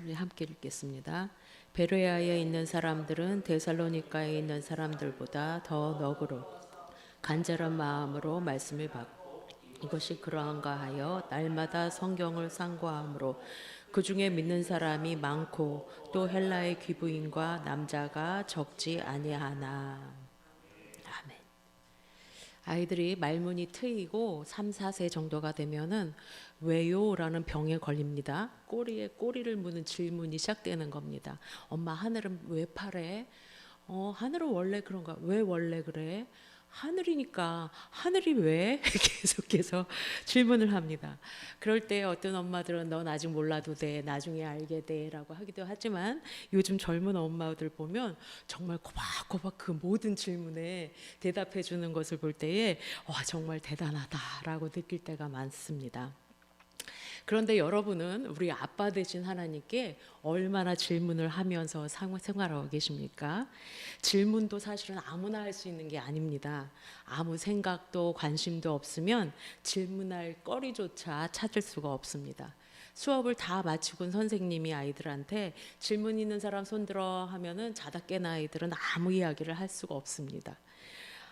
우리 함께 읽겠습니다. 베레아에 있는 사람들은 데살로니가에 있는 사람들보다 더 너그러 간절한 마음으로 말씀을 받고 이것이 그러한가 하여 날마다 성경을 상고함으로 그 중에 믿는 사람이 많고 또 헬라의 귀부인과 남자가 적지 아니하나. 아멘. 아이들이 말문이 트이고 3, 4세 정도가 되면은 왜요라는 병에 걸립니다. 꼬리에 꼬리를 무는 질문이 시작되는 겁니다. 엄마, 하늘은 왜 파래? 하늘은 원래 그런가? 왜 원래 그래? 하늘이니까 하늘이 왜? 계속해서 질문을 합니다. 그럴 때 어떤 엄마들은 넌 아직 몰라도 돼, 나중에 알게 돼 라고 하기도 하지만 요즘 젊은 엄마들 보면 정말 꼬박꼬박 그 모든 질문에 대답해 주는 것을 볼 때에 와, 정말 대단하다라고 느낄 때가 많습니다. 그런데 여러분은 우리 아빠 되신 하나님께 얼마나 질문을 하면서 생활하고 계십니까? 질문도 사실은 아무나 할 수 있는 게 아닙니다. 아무 생각도 관심도 없으면 질문할 거리조차 찾을 수가 없습니다. 수업을 다 마치고 선생님이 아이들한테 질문 있는 사람 손들어 하면은 자다 깬 아이들은 아무 이야기를 할 수가 없습니다.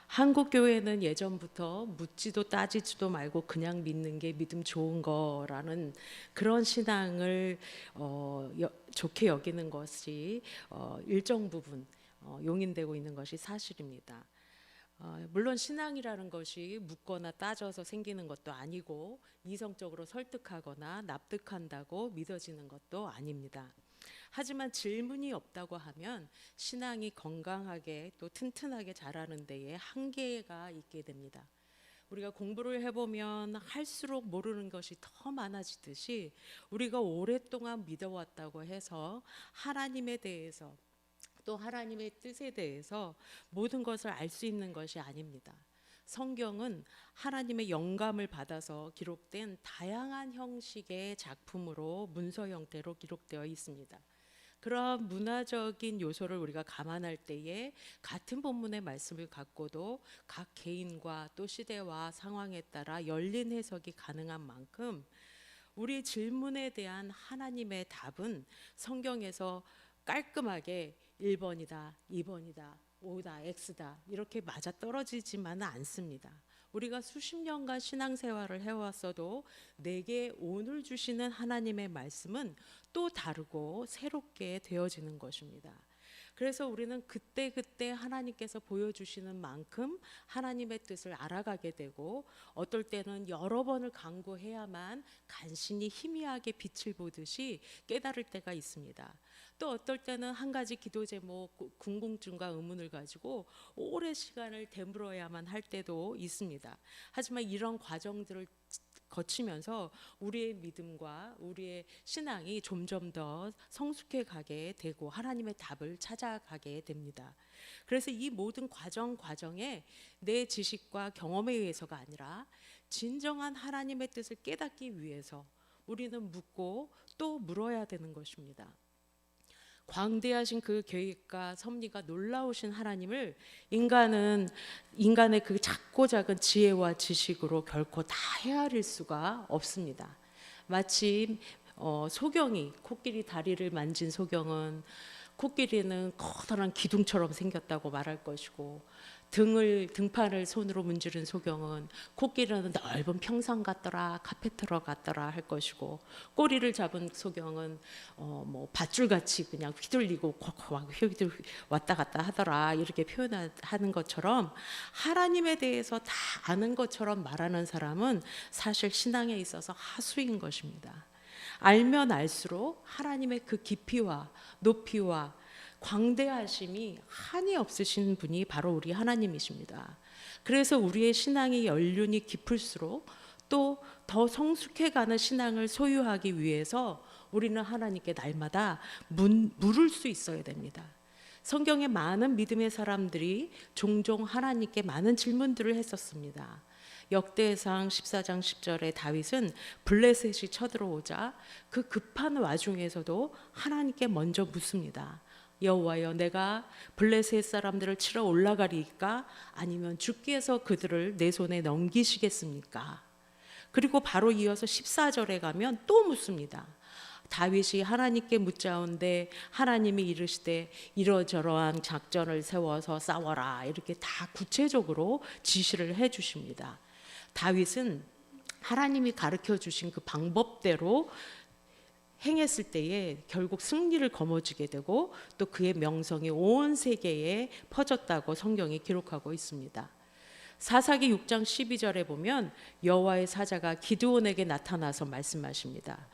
한국 교회는 예전부터 묻지도 따지지도 말고 그냥 믿는 게 믿음 좋은 거라는 그런 신앙을 좋게 여기는 것이 일정 부분 용인되고 있는 것이 사실입니다. 물론 신앙이라는 것이 묻거나 따져서 생기는 것도 아니고 이성적으로 설득하거나 납득한다고 믿어지는 것도 아닙니다. 하지만 질문이 없다고 하면 신앙이 건강하게 또 튼튼하게 자라는 데에 한계가 있게 됩니다. 우리가 공부를 해보면 할수록 모르는 것이 더 많아지듯이 우리가 오랫동안 믿어왔다고 해서 하나님에 대해서 또 하나님의 뜻에 대해서 모든 것을 알 수 있는 것이 아닙니다. 성경은 하나님의 영감을 받아서 기록된 다양한 형식의 작품으로 문서 형태로 기록되어 있습니다. 그러한 문화적인 요소를 우리가 감안할 때에 같은 본문의 말씀을 갖고도 각 개인과 또 시대와 상황에 따라 열린 해석이 가능한 만큼 우리 질문에 대한 하나님의 답은 성경에서 깔끔하게 1번이다, 2번이다, O다, X다 이렇게 맞아 떨어지지만은 않습니다. 우리가 수십 년간 신앙생활을 해왔어도 내게 오늘 주시는 하나님의 말씀은 또 다르고 새롭게 되어지는 것입니다. 그래서 우리는 그때그때 하나님께서 보여주시는 만큼 하나님의 뜻을 알아가게 되고 어떨 때는 여러 번을 간구해야만 간신히 희미하게 빛을 보듯이 깨달을 때가 있습니다. 또 어떨 때는 한 가지 기도 제목, 궁금증과 의문을 가지고 오랜 시간을 되물어야만 할 때도 있습니다. 하지만 이런 과정들을 거치면서 우리의 믿음과 우리의 신앙이 점점 더 성숙해 가게 되고 하나님의 답을 찾아가게 됩니다. 그래서 이 모든 과정에 내 지식과 경험에 의해서가 아니라 진정한 하나님의 뜻을 깨닫기 위해서 우리는 묻고 또 물어야 되는 것입니다. 광대하신 그 계획과 섭리가 놀라우신 하나님을 인간의 그 작고 작은 지혜와 지식으로 결코 다 헤아릴 수가 없습니다. 마치 소경이 코끼리 다리를 만진 소경은 코끼리는 커다란 기둥처럼 생겼다고 말할 것이고 등판을 손으로 문지른 소경은 코끼리는 넓은 평상 같더라, 카페트러 같더라 할 것이고 꼬리를 잡은 소경은 밧줄같이 그냥 휘둘리고 왔다 갔다 하더라 이렇게 표현하는 것처럼 하나님에 대해서 다 아는 것처럼 말하는 사람은 사실 신앙에 있어서 하수인 것입니다. 알면 알수록 하나님의 그 깊이와 높이와 광대하심이 한이 없으신 분이 바로 우리 하나님이십니다. 그래서 우리의 신앙의 연륜이 깊을수록 또 더 성숙해가는 신앙을 소유하기 위해서 우리는 하나님께 날마다 물을 수 있어야 됩니다. 성경에 많은 믿음의 사람들이 종종 하나님께 많은 질문들을 했었습니다. 역대상 14장 10절에 다윗은 블레셋이 쳐들어오자 그 급한 와중에서도 하나님께 먼저 묻습니다. 여호와여, 내가 블레셋 사람들을 치러 올라가리까 아니면 주께서 그들을 내 손에 넘기시겠습니까? 그리고 바로 이어서 14절에 가면 또 묻습니다. 다윗이 하나님께 묻자온데 하나님이 이르시되 이러저러한 작전을 세워서 싸워라, 이렇게 다 구체적으로 지시를 해 주십니다. 다윗은 하나님이 가르쳐 주신 그 방법대로 행했을 때에 결국 승리를 거머쥐게 되고 또 그의 명성이 온 세계에 퍼졌다고 성경이 기록하고 있습니다. 사사기 6장 12절에 보면 여호와의 사자가 기드온에게 나타나서 말씀하십니다.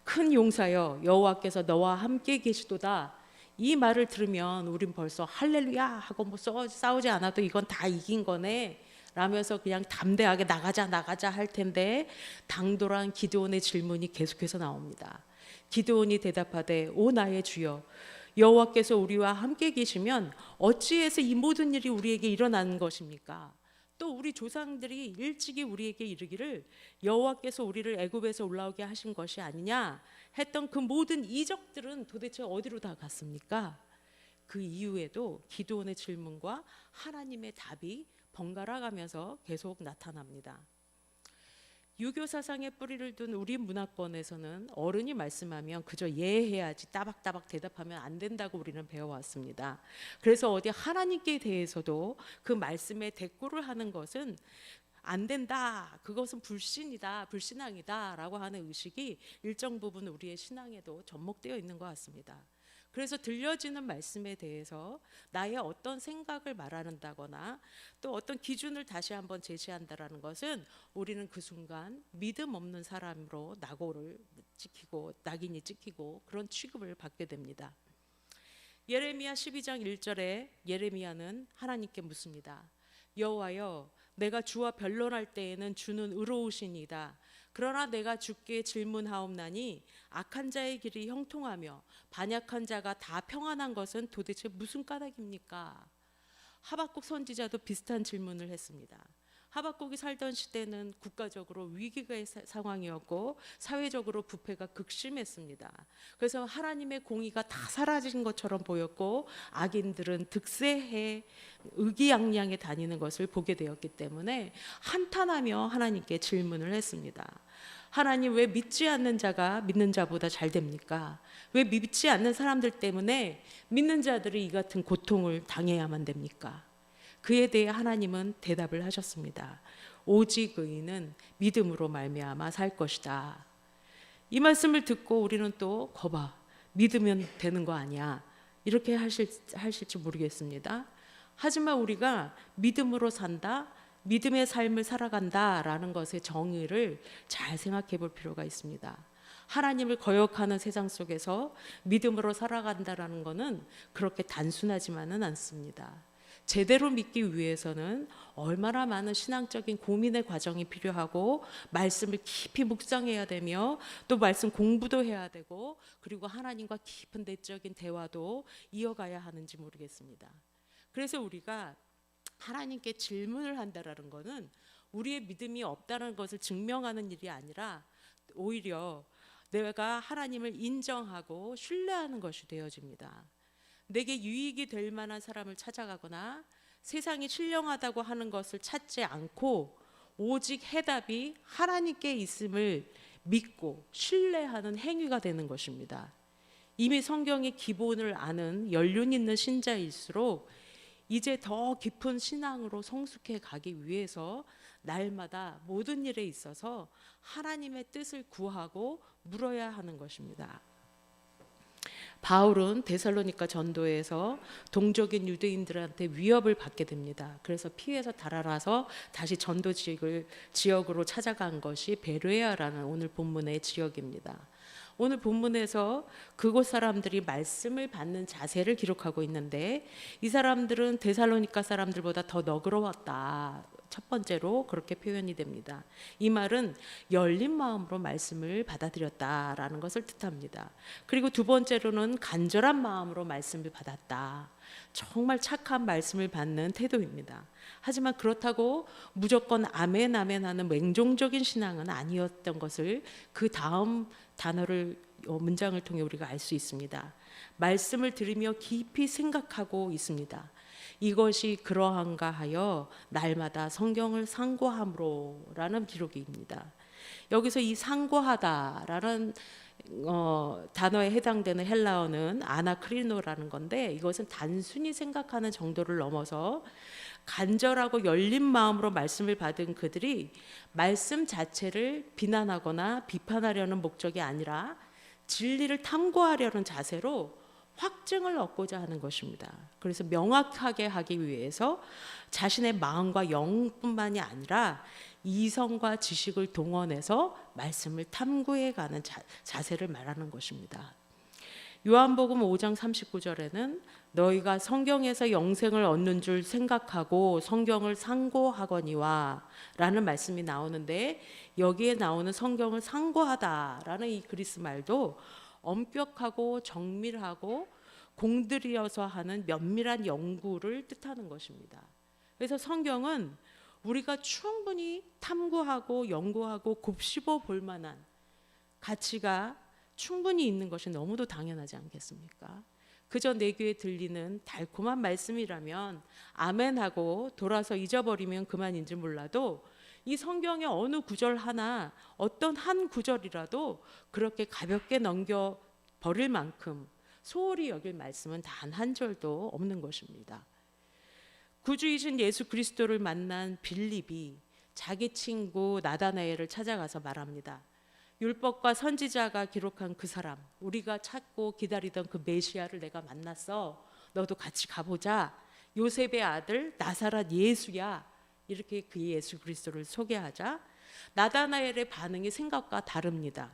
큰 용사여, 여호와께서 너와 함께 계시도다. 이 말을 들으면 우린 벌써 할렐루야 하고 뭐 싸우지 않아도 이건 다 이긴 거네 라면서 그냥 담대하게 나가자 할 텐데, 당돌한 기드온의 질문이 계속해서 나옵니다. 기드온이 대답하되 오 나의 주여, 여호와께서 우리와 함께 계시면 어찌해서 이 모든 일이 우리에게 일어나는 것입니까? 또 우리 조상들이 일찍이 우리에게 이르기를 여호와께서 우리를 애굽에서 올라오게 하신 것이 아니냐 했던 그 모든 이적들은 도대체 어디로 다 갔습니까? 그 이후에도 기드온의 질문과 하나님의 답이 번갈아 가면서 계속 나타납니다. 유교 사상의 뿌리를 둔 우리 문화권에서는 어른이 말씀하면 그저 예해야지 따박따박 대답하면 안 된다고 우리는 배워왔습니다. 그래서 어디 하나님께 대해서도 그 말씀에 대꾸를 하는 것은 안 된다, 그것은 불신이다, 불신앙이다 라고 하는 의식이 일정 부분 우리의 신앙에도 접목되어 있는 것 같습니다. 그래서 들려지는 말씀에 대해서 나의 어떤 생각을 말한다거나 또 어떤 기준을 다시 한번 제시한다라는 것은 우리는 그 순간 믿음 없는 사람으로 낙인이 찍히고 그런 취급을 받게 됩니다. 예레미야 12장 1절에 예레미야는 하나님께 묻습니다. 여호와여, 내가 주와 변론할 때에는 주는 의로우시니이다. 그러나 내가 주께 질문하옵나니 악한 자의 길이 형통하며 반역한 자가 다 평안한 것은 도대체 무슨 까닭입니까? 하박국 선지자도 비슷한 질문을 했습니다. 하박국이 살던 시대는 국가적으로 위기의 상황이었고 사회적으로 부패가 극심했습니다. 그래서 하나님의 공의가 다 사라진 것처럼 보였고 악인들은 득세해 의기양양해 다니는 것을 보게 되었기 때문에 한탄하며 하나님께 질문을 했습니다. 하나님, 왜 믿지 않는 자가 믿는 자보다 잘 됩니까? 왜 믿지 않는 사람들 때문에 믿는 자들이 이 같은 고통을 당해야만 됩니까? 그에 대해 하나님은 대답을 하셨습니다. 오직 의인은 믿음으로 말미암아 살 것이다. 이 말씀을 듣고 우리는 또 거봐, 믿으면 되는 거 아니야, 이렇게 하실지 모르겠습니다. 하지만 우리가 믿음으로 산다, 믿음의 삶을 살아간다라는 것의 정의를 잘 생각해 볼 필요가 있습니다. 하나님을 거역하는 세상 속에서 믿음으로 살아간다라는 것은 그렇게 단순하지만은 않습니다. 제대로 믿기 위해서는 얼마나 많은 신앙적인 고민의 과정이 필요하고 말씀을 깊이 묵상해야 되며 또 말씀 공부도 해야 되고 그리고 하나님과 깊은 내적인 대화도 이어가야 하는지 모르겠습니다. 그래서 우리가 하나님께 질문을 한다라는 것은 우리의 믿음이 없다는 것을 증명하는 일이 아니라 오히려 내가 하나님을 인정하고 신뢰하는 것이 되어집니다. 내게 유익이 될 만한 사람을 찾아가거나 세상이 신령하다고 하는 것을 찾지 않고 오직 해답이 하나님께 있음을 믿고 신뢰하는 행위가 되는 것입니다. 이미 성경의 기본을 아는 연륜 있는 신자일수록 이제 더 깊은 신앙으로 성숙해 가기 위해서 날마다 모든 일에 있어서 하나님의 뜻을 구하고 물어야 하는 것입니다. 바울은 데살로니가 전도에서 동족인 유대인들한테 위협을 받게 됩니다. 그래서 피해서 달아나서 다시 전도 지역으로 찾아간 것이 베레아라는 오늘 본문의 지역입니다. 오늘 본문에서 그곳 사람들이 말씀을 받는 자세를 기록하고 있는데 이 사람들은 데살로니가 사람들보다 더 너그러웠다. 첫 번째로 그렇게 표현이 됩니다. 이 말은 열린 마음으로 말씀을 받아들였다라는 것을 뜻합니다. 그리고 두 번째로는 간절한 마음으로 말씀을 받았다. 정말 착한 말씀을 받는 태도입니다. 하지만 그렇다고 무조건 아멘 아멘 하는 맹종적인 신앙은 아니었던 것을 그 다음 문장을 통해 우리가 알 수 있습니다. 말씀을 들으며 깊이 생각하고 있습니다. 이것이 그러한가 하여 날마다 성경을 상고함으로라는 기록입니다. 여기서 이 상고하다라는 단어에 해당되는 헬라어는 아나크리노라는 건데, 이것은 단순히 생각하는 정도를 넘어서 간절하고 열린 마음으로 말씀을 받은 그들이 말씀 자체를 비난하거나 비판하려는 목적이 아니라 진리를 탐구하려는 자세로 확증을 얻고자 하는 것입니다. 그래서 명확하게 하기 위해서 자신의 마음과 영뿐만이 아니라 이성과 지식을 동원해서 말씀을 탐구해가는 자세를 말하는 것입니다. 요한복음 5장 39절에는 너희가 성경에서 영생을 얻는 줄 생각하고 성경을 상고하거니와 라는 말씀이 나오는데, 여기에 나오는 성경을 상고하다 라는 이 그리스 말도 엄격하고 정밀하고 공들여서 하는 면밀한 연구를 뜻하는 것입니다. 그래서 성경은 우리가 충분히 탐구하고 연구하고 곱씹어 볼 만한 가치가 충분히 있는 것이 너무도 당연하지 않겠습니까? 그저 내 귀에 들리는 달콤한 말씀이라면 아멘하고 돌아서 잊어버리면 그만인지 몰라도, 이 성경의 어느 구절 하나, 어떤 한 구절이라도 그렇게 가볍게 넘겨버릴 만큼 소홀히 여길 말씀은 단 한 절도 없는 것입니다. 구주이신 예수 그리스도를 만난 빌립이 자기 친구 나다나엘을 찾아가서 말합니다. 율법과 선지자가 기록한 그 사람, 우리가 찾고 기다리던 그 메시아를 내가 만났어. 너도 같이 가보자. 요셉의 아들 나사렛 예수야. 이렇게 그 예수 그리스도를 소개하자 나다나엘의 반응이 생각과 다릅니다.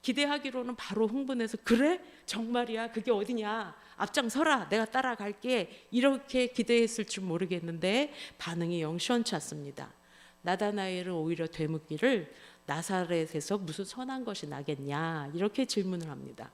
기대하기로는 바로 흥분해서 그래? 정말이야? 그게 어디냐? 앞장서라. 내가 따라갈게. 이렇게 기대했을 줄 모르겠는데 반응이 영 시원치 않습니다. 나다나엘은 오히려 되묻기를 나사렛에서 무슨 선한 것이 나겠냐 이렇게 질문을 합니다.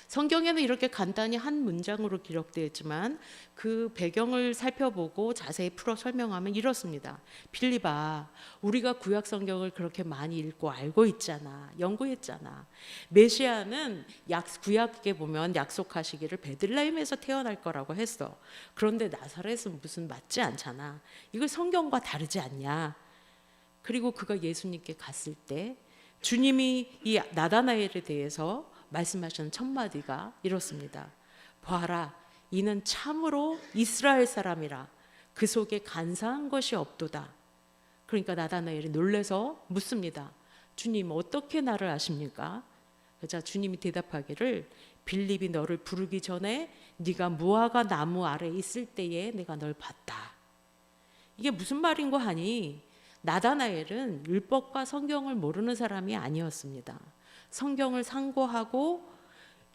성경에는 이렇게 간단히 한 문장으로 기록되어 있지만 그 배경을 살펴보고 자세히 풀어 설명하면 이렇습니다. 빌립아, 우리가 구약 성경을 그렇게 많이 읽고 알고 있잖아. 연구했잖아. 메시아는 구약에 보면 약속하시기를 베들레헴에서 태어날 거라고 했어. 그런데 나사렛은 무슨 맞지 않잖아. 이거 성경과 다르지 않냐. 그리고 그가 예수님께 갔을 때 주님이 이 나다나엘에 대해서 말씀하시는 첫 마디가 이렇습니다. 보아라, 이는 참으로 이스라엘 사람이라 그 속에 간사한 것이 없도다. 그러니까 나다나엘이 놀라서 묻습니다. 주님, 어떻게 나를 아십니까? 그러자 주님이 대답하기를 빌립이 너를 부르기 전에 네가 무화과 나무 아래 있을 때에 내가 널 봤다. 이게 무슨 말인고 하니 나다나엘은 율법과 성경을 모르는 사람이 아니었습니다. 성경을 상고하고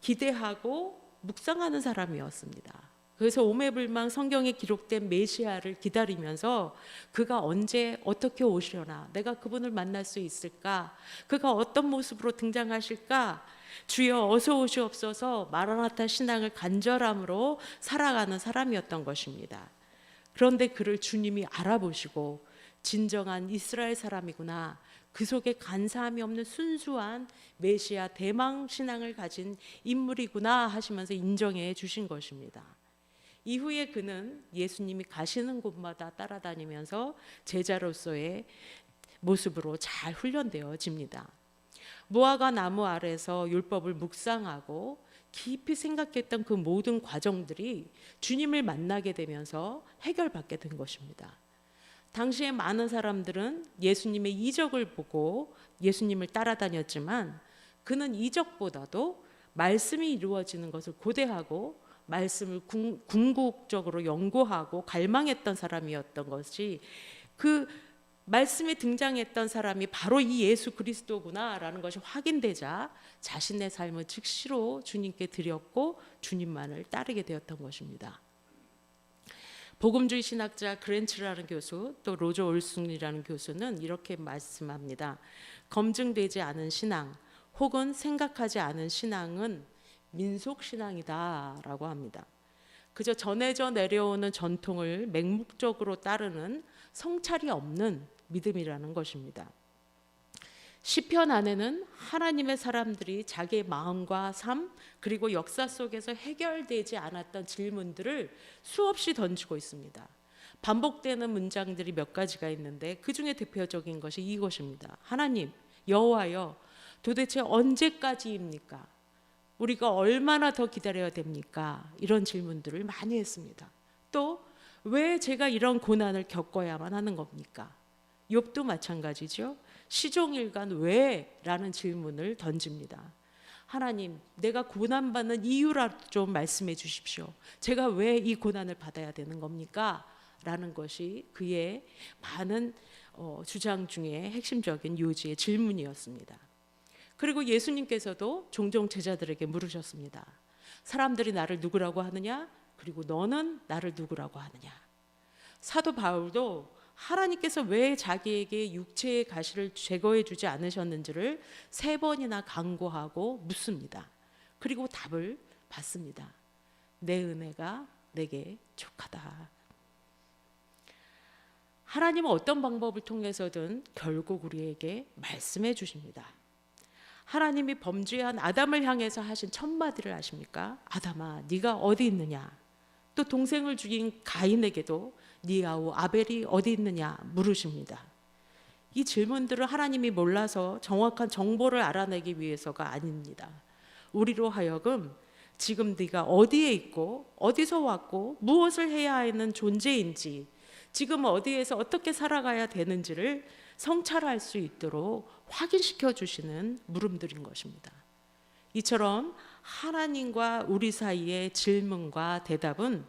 기대하고 묵상하는 사람이었습니다. 그래서 오매불망 성경에 기록된 메시아를 기다리면서 그가 언제 어떻게 오시려나, 내가 그분을 만날 수 있을까, 그가 어떤 모습으로 등장하실까, 주여 어서 오시옵소서 마라나타 신앙을 간절함으로 살아가는 사람이었던 것입니다. 그런데 그를 주님이 알아보시고 진정한 이스라엘 사람이구나, 그 속에 간사함이 없는 순수한 메시아 대망 신앙을 가진 인물이구나 하시면서 인정해 주신 것입니다. 이후에 그는 예수님이 가시는 곳마다 따라다니면서 제자로서의 모습으로 잘 훈련되어집니다. 무화과 나무 아래서 율법을 묵상하고 깊이 생각했던 그 모든 과정들이 주님을 만나게 되면서 해결받게 된 것입니다. 당시에 많은 사람들은 예수님의 이적을 보고 예수님을 따라다녔지만 그는 이적보다도 말씀이 이루어지는 것을 고대하고 말씀을 궁극적으로 연구하고 갈망했던 사람이었던 것이, 그 말씀에 등장했던 사람이 바로 이 예수 그리스도구나라는 것이 확인되자 자신의 삶을 즉시로 주님께 드렸고 주님만을 따르게 되었던 것입니다. 복음주의 신학자 그랜츠라는 교수, 또 로저 올슨이라는 교수는 이렇게 말씀합니다. 검증되지 않은 신앙 혹은 생각하지 않은 신앙은 민속신앙이다라고 합니다. 그저 전해져 내려오는 전통을 맹목적으로 따르는 성찰이 없는 믿음이라는 것입니다. 시편 안에는 하나님의 사람들이 자기의 마음과 삶 그리고 역사 속에서 해결되지 않았던 질문들을 수없이 던지고 있습니다. 반복되는 문장들이 몇 가지가 있는데 그 중에 대표적인 것이 이것입니다. 하나님, 여호와여, 도대체 언제까지입니까? 우리가 얼마나 더 기다려야 됩니까? 이런 질문들을 많이 했습니다. 또 왜 제가 이런 고난을 겪어야만 하는 겁니까? 욥도 마찬가지죠. 시종일관 왜? 라는 질문을 던집니다. 하나님, 내가 고난받는 이유라도 좀 말씀해 주십시오. 제가 왜 이 고난을 받아야 되는 겁니까? 라는 것이 그의 많은 주장 중에 핵심적인 요지의 질문이었습니다. 그리고 예수님께서도 종종 제자들에게 물으셨습니다. 사람들이 나를 누구라고 하느냐? 그리고 너는 나를 누구라고 하느냐? 사도 바울도 하나님께서 왜 자기에게 육체의 가시를 제거해 주지 않으셨는지를 3번이나 간구하고 묻습니다. 그리고 답을 받습니다. 내 은혜가 내게 족하다. 하나님은 어떤 방법을 통해서든 결국 우리에게 말씀해 주십니다. 하나님이 범죄한 아담을 향해서 하신 첫 마디를 아십니까? 아담아, 네가 어디 있느냐? 또 동생을 죽인 가인에게도 네 아우 아벨이 어디 있느냐 물으십니다. 이 질문들을 하나님이 몰라서 정확한 정보를 알아내기 위해서가 아닙니다. 우리로 하여금 지금 네가 어디에 있고 어디서 왔고 무엇을 해야 하는 존재인지, 지금 어디에서 어떻게 살아가야 되는지를 성찰할 수 있도록 확인시켜 주시는 물음들인 것입니다. 이처럼 하나님과 우리 사이의 질문과 대답은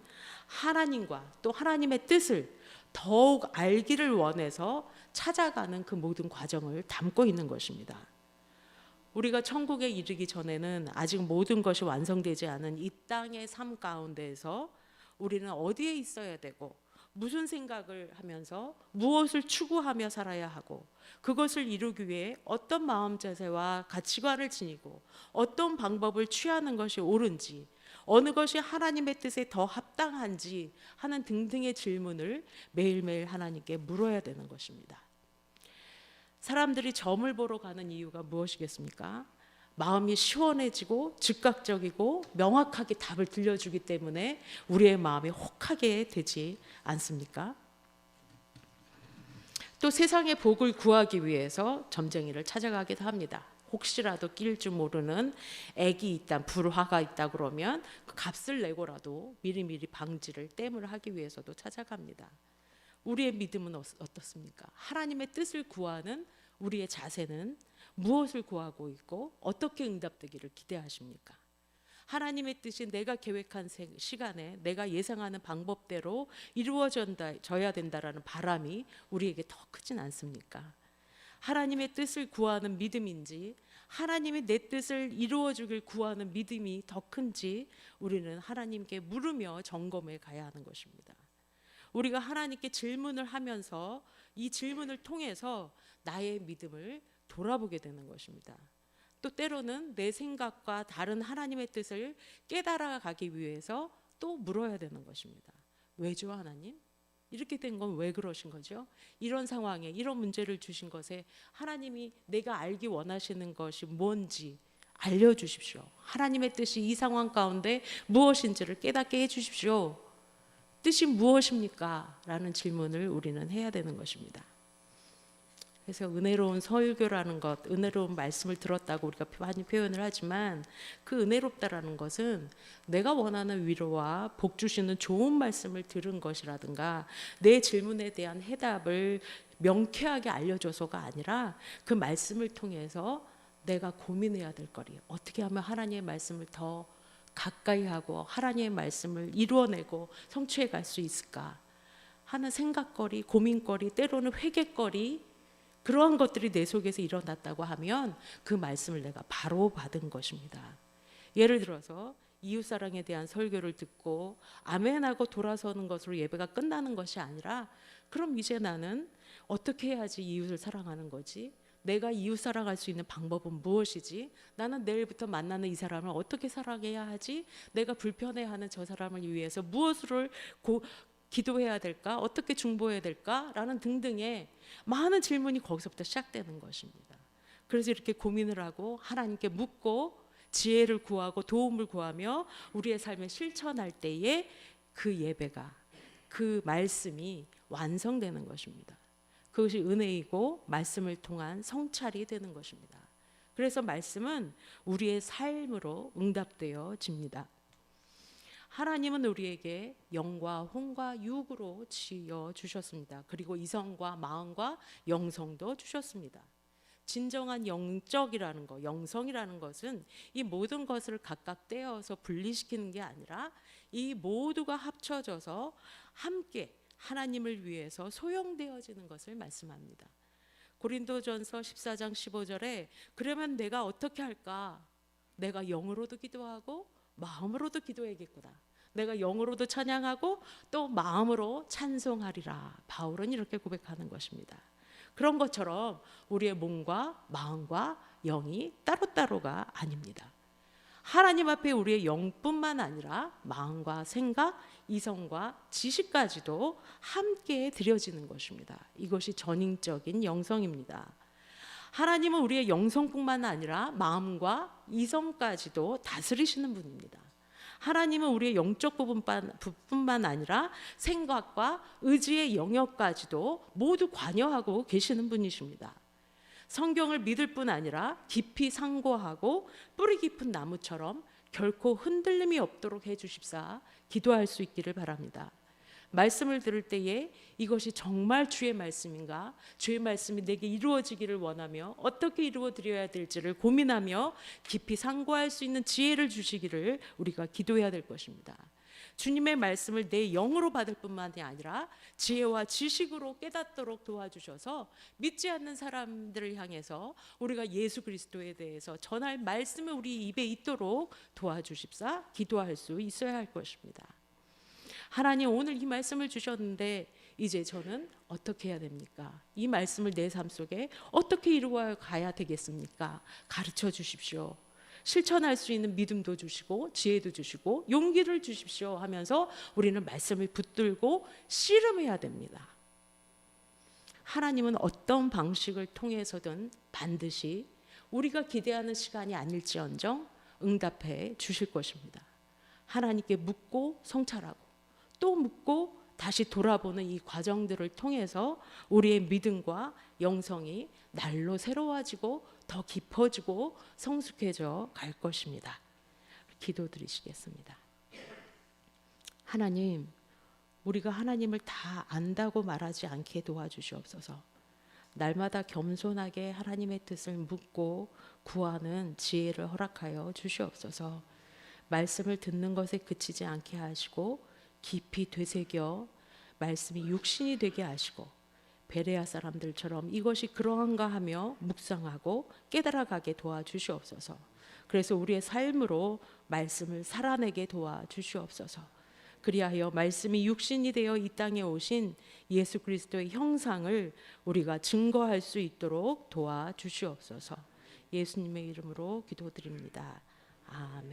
하나님과 또 하나님의 뜻을 더욱 알기를 원해서 찾아가는 그 모든 과정을 담고 있는 것입니다. 우리가 천국에 이르기 전에는 아직 모든 것이 완성되지 않은 이 땅의 삶 가운데에서 우리는 어디에 있어야 되고 무슨 생각을 하면서 무엇을 추구하며 살아야 하고 그것을 이루기 위해 어떤 마음 자세와 가치관을 지니고 어떤 방법을 취하는 것이 옳은지, 어느 것이 하나님의 뜻에 더 합당한지 하는 등등의 질문을 매일매일 하나님께 물어야 되는 것입니다. 사람들이 점을 보러 가는 이유가 무엇이겠습니까? 마음이 시원해지고 즉각적이고 명확하게 답을 들려주기 때문에 우리의 마음이 혹하게 되지 않습니까? 또 세상의 복을 구하기 위해서 점쟁이를 찾아가기도 합니다. 혹시라도 낄 줄 모르는 액이 있다, 불화가 있다 그러면 그 값을 내고라도 미리미리 방지를 땜을 하기 위해서도 찾아갑니다. 우리의 믿음은 어떻습니까? 하나님의 뜻을 구하는 우리의 자세는 무엇을 구하고 있고 어떻게 응답되기를 기대하십니까? 하나님의 뜻이 내가 계획한 시간에 내가 예상하는 방법대로 이루어져야 된다라는 바람이 우리에게 더 크진 않습니까? 하나님의 뜻을 구하는 믿음인지 하나님이 내 뜻을 이루어주길 구하는 믿음이 더 큰지 우리는 하나님께 물으며 점검해 가야 하는 것입니다. 우리가 하나님께 질문을 하면서 이 질문을 통해서 나의 믿음을 돌아보게 되는 것입니다. 또 때로는 내 생각과 다른 하나님의 뜻을 깨달아가기 위해서 또 물어야 되는 것입니다. 왜죠, 하나님? 이렇게 된 건 왜 그러신 거죠? 이런 상황에 이런 문제를 주신 것에 하나님이 내가 알기 원하시는 것이 뭔지 알려주십시오. 하나님의 뜻이 이 상황 가운데 무엇인지를 깨닫게 해주십시오. 뜻이 무엇입니까? 라는 질문을 우리는 해야 되는 것입니다. 그래서 은혜로운 설교라는 것, 은혜로운 말씀을 들었다고 우리가 많이 표현을 하지만 그 은혜롭다라는 것은 내가 원하는 위로와 복 주시는 좋은 말씀을 들은 것이라든가 내 질문에 대한 해답을 명쾌하게 알려줘서가 아니라 그 말씀을 통해서 내가 고민해야 될 거리, 어떻게 하면 하나님의 말씀을 더 가까이 하고 하나님의 말씀을 이루어내고 성취해 갈 수 있을까 하는 생각거리, 고민거리, 때로는 회개거리, 그러한 것들이 내 속에서 일어났다고 하면 그 말씀을 내가 바로 받은 것입니다. 예를 들어서 이웃사랑에 대한 설교를 듣고 아멘하고 돌아서는 것으로 예배가 끝나는 것이 아니라 그럼 이제 나는 어떻게 해야지 이웃을 사랑하는 거지? 내가 이웃 사랑할 수 있는 방법은 무엇이지? 나는 내일부터 만나는 이 사람을 어떻게 사랑해야 하지? 내가 불편해하는 저 사람을 위해서 무엇을 기도해야 될까? 어떻게 중보해야 될까? 라는 등등의 많은 질문이 거기서부터 시작되는 것입니다. 그래서 이렇게 고민을 하고 하나님께 묻고 지혜를 구하고 도움을 구하며 우리의 삶에 실천할 때에 그 예배가, 그 말씀이 완성되는 것입니다. 그것이 은혜이고 말씀을 통한 성찰이 되는 것입니다. 그래서 말씀은 우리의 삶으로 응답되어집니다. 하나님은 우리에게 영과 혼과 육으로 지어 주셨습니다. 그리고 이성과 마음과 영성도 주셨습니다. 진정한 영적이라는 것, 영성이라는 것은 이 모든 것을 각각 떼어서 분리시키는 게 아니라 이 모두가 합쳐져서 함께 하나님을 위해서 소용되어지는 것을 말씀합니다. 고린도전서 14장 15절에 그러면 내가 어떻게 할까? 내가 영으로도 기도하고 마음으로도 기도해야겠구나. 내가 영으로도 찬양하고 또 마음으로 찬송하리라. 바울은 이렇게 고백하는 것입니다. 그런 것처럼 우리의 몸과 마음과 영이 따로따로가 아닙니다. 하나님 앞에 우리의 영뿐만 아니라 마음과 생각, 이성과 지식까지도 함께 드려지는 것입니다. 이것이 전인적인 영성입니다. 하나님은 우리의 영성뿐만 아니라 마음과 이성까지도 다스리시는 분입니다. 하나님은 우리의 영적 부분뿐만 아니라 생각과 의지의 영역까지도 모두 관여하고 계시는 분이십니다. 성경을 믿을 뿐 아니라 깊이 상고하고 뿌리 깊은 나무처럼 결코 흔들림이 없도록 해주십사 기도할 수 있기를 바랍니다. 말씀을 들을 때에 이것이 정말 주의 말씀인가? 주의 말씀이 내게 이루어지기를 원하며 어떻게 이루어 드려야 될지를 고민하며 깊이 상고할 수 있는 지혜를 주시기를 우리가 기도해야 될 것입니다. 주님의 말씀을 내 영으로 받을 뿐만이 아니라 지혜와 지식으로 깨닫도록 도와주셔서 믿지 않는 사람들을 향해서 우리가 예수 그리스도에 대해서 전할 말씀이 우리 입에 있도록 도와주십사 기도할 수 있어야 할 것입니다. 하나님 오늘 이 말씀을 주셨는데 이제 저는 어떻게 해야 됩니까? 이 말씀을 내 삶 속에 어떻게 이루어 가야 되겠습니까? 가르쳐 주십시오. 실천할 수 있는 믿음도 주시고 지혜도 주시고 용기를 주십시오 하면서 우리는 말씀을 붙들고 씨름해야 됩니다. 하나님은 어떤 방식을 통해서든 반드시 우리가 기대하는 시간이 아닐지언정 응답해 주실 것입니다. 하나님께 묻고 성찰하고 또 묻고 다시 돌아보는 이 과정들을 통해서 우리의 믿음과 영성이 날로 새로워지고 더 깊어지고 성숙해져 갈 것입니다. 기도드리시겠습니다. 하나님, 우리가 하나님을 다 안다고 말하지 않게 도와주시옵소서. 날마다 겸손하게 하나님의 뜻을 묻고 구하는 지혜를 허락하여 주시옵소서. 말씀을 듣는 것에 그치지 않게 하시고 깊이 되새겨 말씀이 육신이 되게 하시고 베레아 사람들처럼 이것이 그러한가 하며 묵상하고 깨달아가게 도와주시옵소서. 그래서 우리의 삶으로 말씀을 살아내게 도와주시옵소서. 그리하여 말씀이 육신이 되어 이 땅에 오신 예수 그리스도의 형상을 우리가 증거할 수 있도록 도와주시옵소서. 예수님의 이름으로 기도드립니다. 아멘.